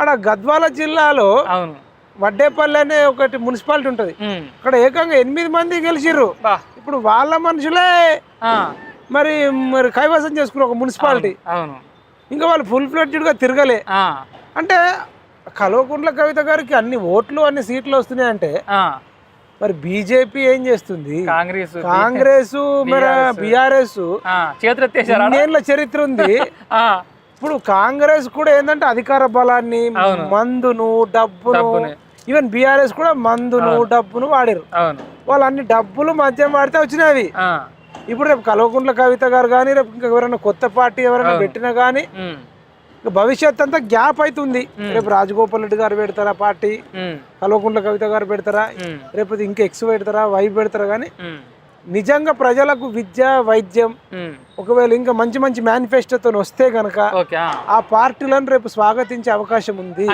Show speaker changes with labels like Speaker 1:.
Speaker 1: ఆడ గద్వాల జిల్లాలో
Speaker 2: అవును
Speaker 1: వడ్డేపల్లి అనే ఒకటి మున్సిపాలిటీ ఉంటది. అక్కడ ఏకంగా 8 మంది గెలిచిర్రు. ఇప్పుడు వాళ్ళ మనుషులే మరి మరి కైవసం చేసుకున్న ఒక మున్సిపాలిటీ.
Speaker 2: అవును
Speaker 1: ఇంకా వాళ్ళు ఫుల్ ఫ్లెడ్జ్డ్ గా తిరగలే. అంటే కల్వకుంట్ల కవిత గారికి అన్ని ఓట్లు అన్ని సీట్లు వస్తున్నాయి అంటే మరి బీజేపీ ఏం చేస్తుంది, కాంగ్రెస్ మరి బీఆర్ఎస్ చేతుల చరిత్ర ఉంది. ఇప్పుడు కాంగ్రెస్ కూడా ఏంటంటే అధికార బలాన్ని, మందును, డబ్బును, ఈవెన్ బీఆర్ఎస్ కూడా మందును డబ్బును వాడారు. వాళ్ళు అన్ని డబ్బులు మద్యం వాడితే వచ్చినవి. ఇప్పుడు రేపు కల్వకుంట్ల కవిత గారు కానీ రేపు ఇంకా ఎవరైనా కొత్త పార్టీ ఎవరైనా పెట్టినా కానీ భవిష్యత్ అంతా గ్యాప్ అవుతుంది. రేపు రాజగోపాల్ రెడ్డి గారు పెడతారా పార్టీ, కల్వకుంట్ల కవిత గారు పెడతారా, రేపు ఇంకా ఎక్స్ పెడతారా, వై పెడతారా, కానీ నిజంగా ప్రజలకు విద్య వైద్యం ఒకవేళ ఇంకా మంచి మంచి మేనిఫెస్టోతో వస్తే గనక ఆ పార్టీలను రేపు స్వాగతించే అవకాశం ఉంది.